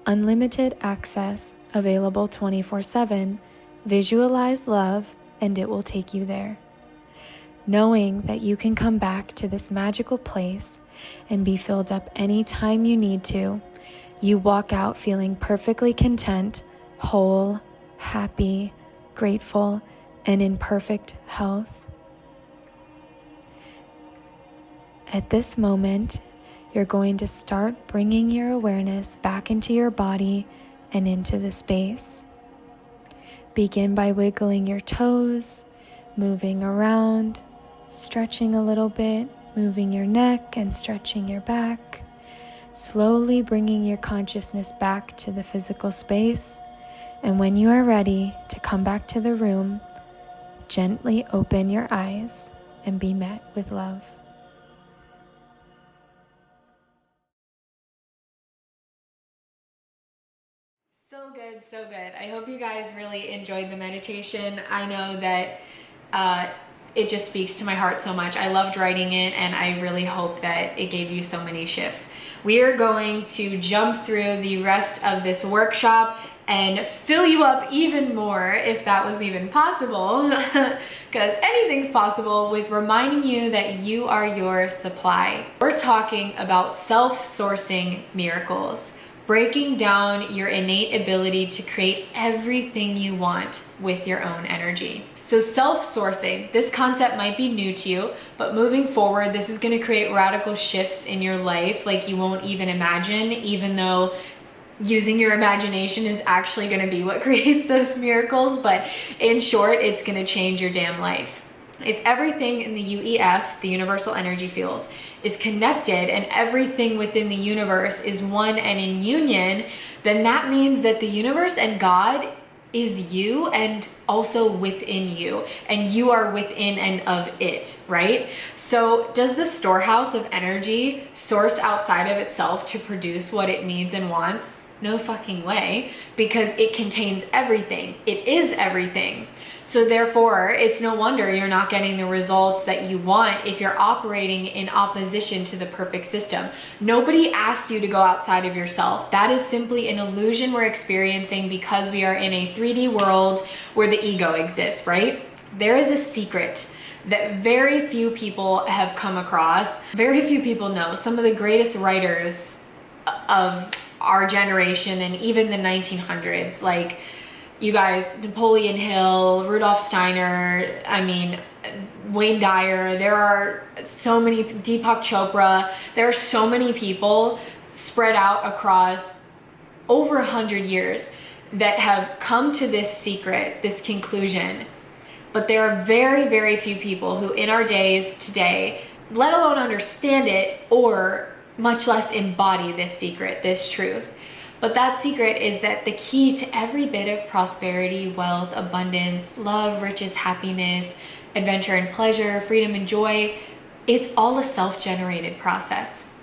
"Unlimited access, available 24/7. Visualize love, and it will take you there." Knowing that you can come back to this magical place and be filled up any time you need to, you walk out feeling perfectly content, whole, happy, grateful, and in perfect health. At this moment, you're going to start bringing your awareness back into your body and into the space. Begin by wiggling your toes, moving around, stretching a little bit, moving your neck and stretching your back, slowly bringing your consciousness back to the physical space. And when you are ready to come back to the room, gently open your eyes and be met with love. So good, so good. I hope you guys really enjoyed the meditation. I know that it just speaks to my heart so much. I loved writing it, and I really hope that it gave you so many shifts. We are going to jump through the rest of this workshop and fill you up even more, if that was even possible, because anything's possible, with reminding you that you are your supply. We're talking about self-sourcing miracles, breaking down your innate ability to create everything you want with your own energy. So self-sourcing, this concept might be new to you, but moving forward, this is going to create radical shifts in your life like you won't even imagine, even though using your imagination is actually going to be what creates those miracles. But in short, it's going to change your damn life. If everything in the UEF, the universal energy field, is connected and everything within the universe is one and in union, then that means that the universe and God is you and also within you, and you are within and of it, right? So does the storehouse of energy source outside of itself to produce what it needs and wants? No fucking way, because it contains everything. It is everything. So therefore, it's no wonder you're not getting the results that you want if you're operating in opposition to the perfect system. Nobody asked you to go outside of yourself. That is simply an illusion we're experiencing because we are in a 3D world where the ego exists, right? There is a secret that very few people have come across. Very few people know. Some of the greatest writers of our generation and even the 1900s, like, you guys, Napoleon Hill, Rudolf Steiner, I mean, Wayne Dyer, there are so many, Deepak Chopra, there are so many people spread out across over 100 years that have come to this secret, this conclusion. But there are very, very few people who in our days today, let alone understand it or much less embody this secret, this truth. But that secret is that the key to every bit of prosperity, wealth, abundance, love, riches, happiness, adventure and pleasure, freedom and joy, it's all a self-generated process.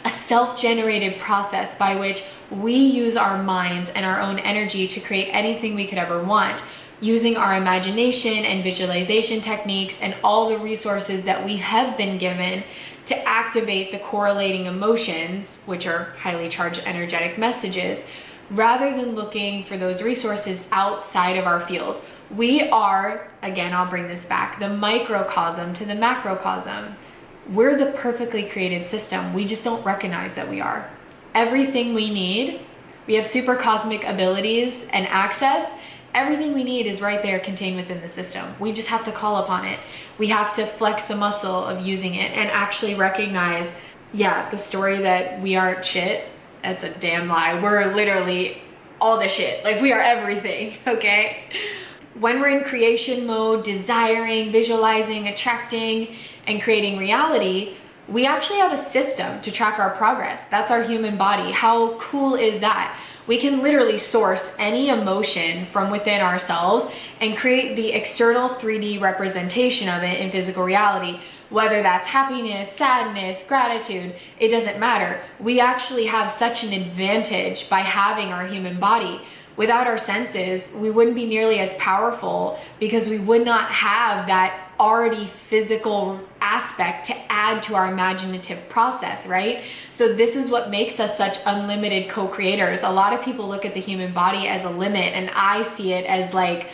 A self-generated process by which we use our minds and our own energy to create anything we could ever want, using our imagination and visualization techniques and all the resources that we have been given to activate the correlating emotions, which are highly charged energetic messages, rather than looking for those resources outside of our field. We are, again, I'll bring this back, the microcosm to the macrocosm. We're the perfectly created system. We just don't recognize that we are. Everything we need, we have super cosmic abilities and access. Everything we need is right there contained within the system. We just have to call upon it. We have to flex the muscle of using it and actually recognize, yeah, the story that we aren't shit, that's a damn lie. We're literally all the shit. Like, we are everything, okay? When we're in creation mode, desiring, visualizing, attracting, and creating reality, we actually have a system to track our progress. That's our human body. How cool is that? We can literally source any emotion from within ourselves and create the external 3D representation of it in physical reality. Whether that's happiness, sadness, gratitude, it doesn't matter. We actually have such an advantage by having our human body. Without our senses, we wouldn't be nearly as powerful because we would not have that already physical aspect to add to our imaginative process, right? So this is what makes us such unlimited co-creators. A lot of people look at the human body as a limit, and I see it as like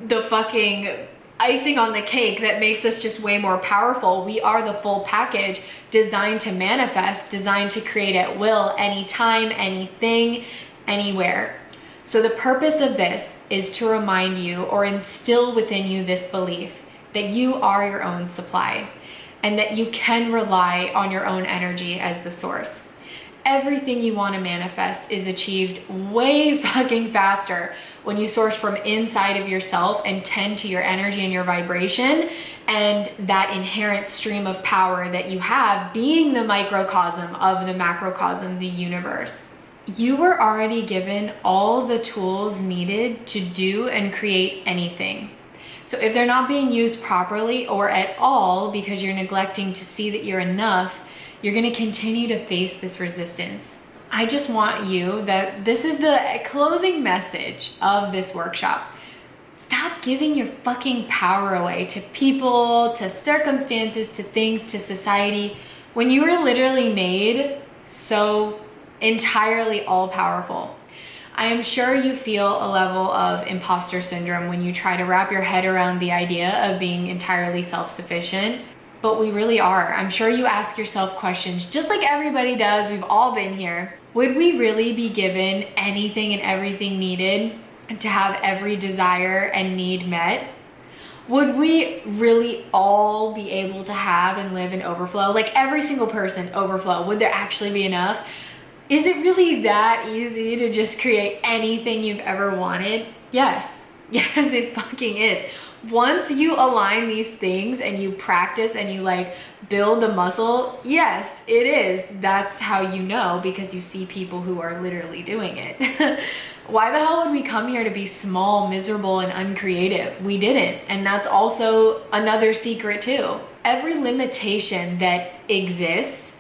the fucking icing on the cake that makes us just way more powerful. We are the full package, designed to manifest, designed to create at will, anytime, anything, anywhere. So the purpose of this is to remind you or instill within you this belief that you are your own supply. and that you can rely on your own energy as the source. Everything you want to manifest is achieved way fucking faster when you source from inside of yourself and tend to your energy and your vibration and that inherent stream of power that you have, being the microcosm of the macrocosm, the universe. You were already given all the tools needed to do and create anything. So if they're not being used properly or at all because you're neglecting to see that you're enough, you're going to continue to face this resistance. I just want you, that this is the closing message of this workshop. Stop giving your fucking power away to people, to circumstances, to things, to society, when you were literally made so entirely all-powerful. I am sure you feel a level of imposter syndrome when you try to wrap your head around the idea of being entirely self-sufficient, but we really are. I'm sure you ask yourself questions, just like everybody does. We've all been here. Would we really be given anything and everything needed to have every desire and need met? Would we really all be able to have and live in overflow? Like every single person, overflow. Would there actually be enough? Is it really that easy to just create anything you've ever wanted? Yes. Yes, it fucking is. Once you align these things and you practice and you like build the muscle, yes, it is. That's how you know, because you see people who are literally doing it. Why the hell would we come here to be small, miserable, and uncreative? We didn't. And that's also another secret too. Every limitation that exists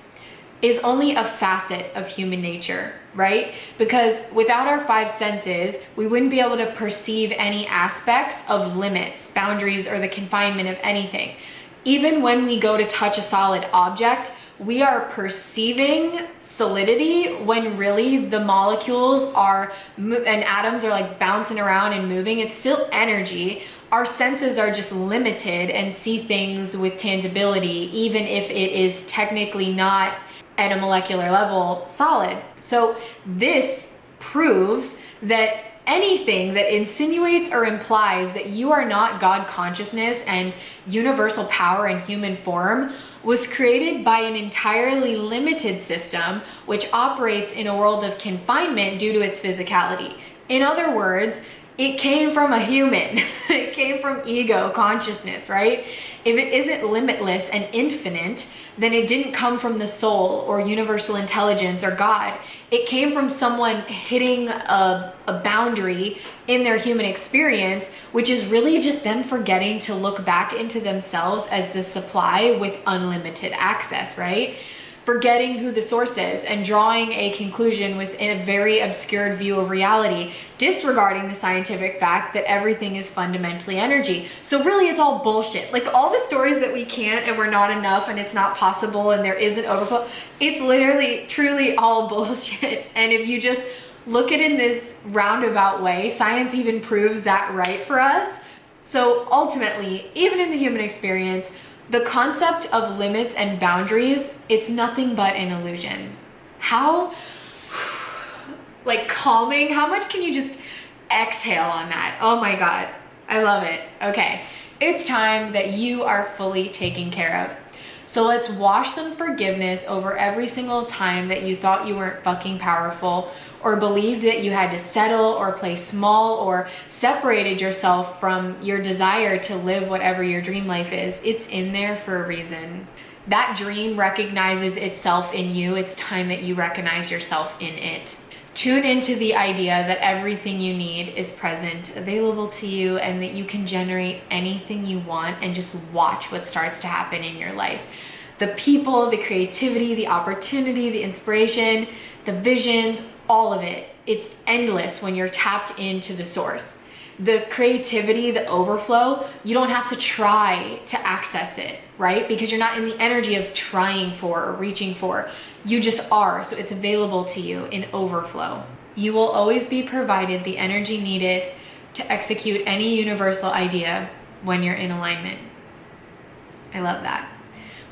is only a facet of human nature, right? Because without our five senses, we wouldn't be able to perceive any aspects of limits, boundaries, or the confinement of anything. Even when we go to touch a solid object, we are perceiving solidity when really the molecules are, and atoms are like bouncing around and moving. It's still energy. Our senses are just limited and see things with tangibility, even if it is technically not at a molecular level solid. So this proves that anything that insinuates or implies that you are not God consciousness and universal power in human form was created by an entirely limited system which operates in a world of confinement due to its physicality. In other words, it came from a human. It came from ego consciousness, right? If it isn't limitless and infinite, then it didn't come from the soul or universal intelligence or God. It came from someone hitting a boundary in their human experience, which is really just them forgetting to look back into themselves as the supply with unlimited access, right? Forgetting who the source is and drawing a conclusion within a very obscured view of reality, disregarding the scientific fact that everything is fundamentally energy. So really it's all bullshit. Like all the stories that we can't and we're not enough and it's not possible and there isn't overflow, it's literally truly all bullshit. And if you just look at it in this roundabout way, science even proves that right for us. So ultimately, even in the human experience, the concept of limits and boundaries, it's nothing but an illusion. How, like calming, how much can you just exhale on that? Oh my God, I love it. Okay, it's time that you are fully taken care of. So let's wash some forgiveness over every single time that you thought you weren't fucking powerful or believed that you had to settle or play small or separated yourself from your desire to live whatever your dream life is. It's in there for a reason. That dream recognizes itself in you. It's time that you recognize yourself in it. Tune into the idea that everything you need is present, available to you, and that you can generate anything you want and just watch what starts to happen in your life. The people, the creativity, the opportunity, the inspiration, the visions, all of it. It's endless when you're tapped into the source. The creativity, the overflow, you don't have to try to access it, right? Because you're not in the energy of trying for or reaching for. You just are, so it's available to you in overflow. You will always be provided the energy needed to execute any universal idea when you're in alignment. I love that.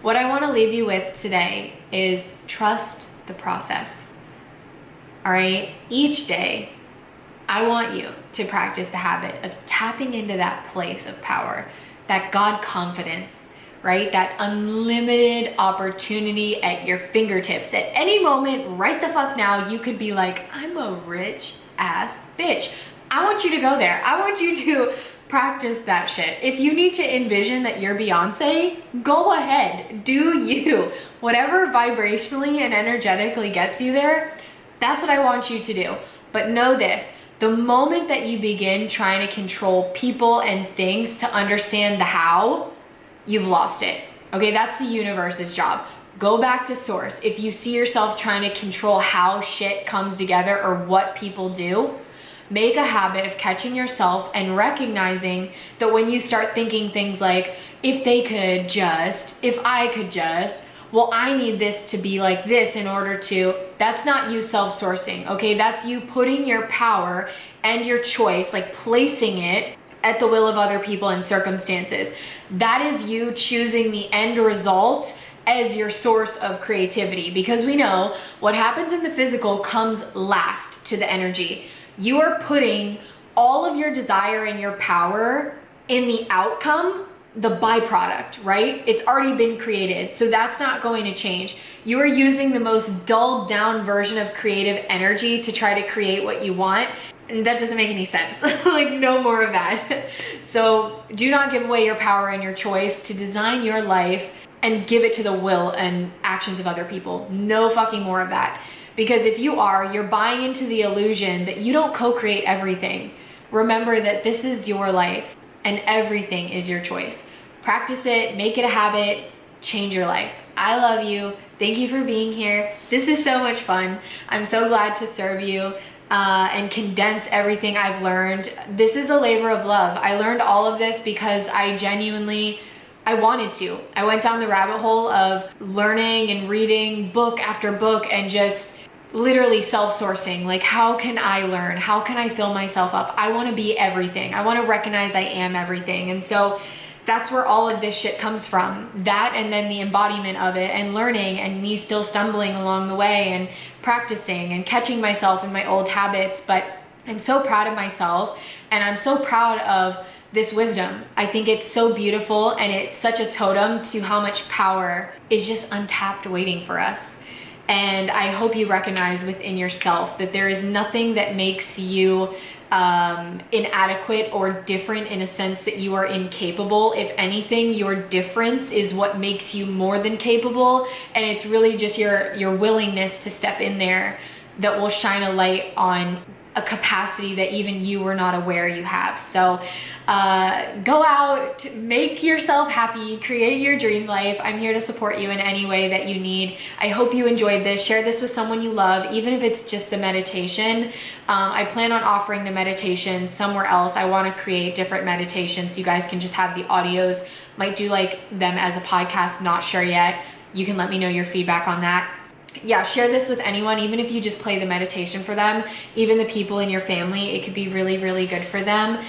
What I want to leave you with today is trust the process. All right? Each day, I want you to practice the habit of tapping into that place of power, that God confidence, right? That unlimited opportunity at your fingertips. At any moment, right the fuck now, you could be like, I'm a rich ass bitch. I want you to go there. I want you to practice that shit. If you need to envision that you're Beyonce, go ahead, do you. Whatever vibrationally and energetically gets you there, that's what I want you to do. But know this, the moment that you begin trying to control people and things to understand the how, you've lost it. Okay, that's the universe's job. Go back to source. If you see yourself trying to control how shit comes together or what people do, make a habit of catching yourself and recognizing that when you start thinking things like, if they could just, if I could just, well, I need this to be like this in order to, that's not you self-sourcing, okay? That's you putting your power and your choice, like placing it at the will of other people and circumstances. That is you choosing the end result as your source of creativity, because we know what happens in the physical comes last to the energy. You are putting all of your desire and your power in the outcome, the byproduct, right? It's already been created, so that's not going to change. You are using the most dulled down version of creative energy to try to create what you want, and that doesn't make any sense. Like, no more of that. So do not give away your power and your choice to design your life and give it to the will and actions of other people. No fucking more of that. Because if you are, you're buying into the illusion that you don't co-create everything. Remember that this is your life and everything is your choice. Practice it, make it a habit, change your life. I love you. Thank you for being here. This is so much fun. I'm so glad to serve you and condense everything I've learned. This is a labor of love. I learned all of this because I wanted to. I went down the rabbit hole of learning and reading book after book and just literally self-sourcing. Like, how can I learn? How can I fill myself up? I want to be everything. I want to recognize I am everything. And so that's where all of this shit comes from. That, and then the embodiment of it, and learning, and me still stumbling along the way and practicing and catching myself in my old habits. But I'm so proud of myself, and I'm so proud of this wisdom. I think it's so beautiful, and it's such a totem to how much power is just untapped waiting for us. And I hope you recognize within yourself that there is nothing that makes you inadequate or different in a sense that you are incapable. If anything, your difference is what makes you more than capable, and it's really just your willingness to step in there that will shine a light on a capacity that even you were not aware you have. So go out, make yourself happy, create your dream life. I'm here to support you in any way that you need. I hope you enjoyed this. Share this with someone you love, even if it's just the meditation. I plan on offering the meditation somewhere else. I want to create different meditations so you guys can just have the audios. Might do like them as a podcast, not sure yet. You can let me know your feedback on that. Yeah, share this with anyone, even if you just play the meditation for them, even the people in your family. It could be really, really good for them.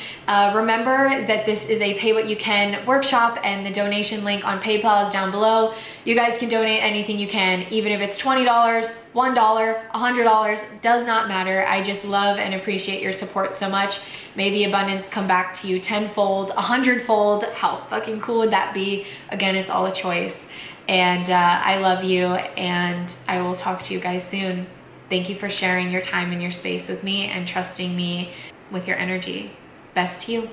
Remember that this is a pay what you can workshop, and the donation link on PayPal is down below. You guys can donate anything you can, even if it's $20, $1, $100, does not matter. I just love and appreciate your support so much. May the abundance come back to you tenfold, 100-fold. How fucking cool would that be? Again, it's all a choice. And I love you, and I will talk to you guys soon. Thank you for sharing your time and your space with me and trusting me with your energy. Best to you.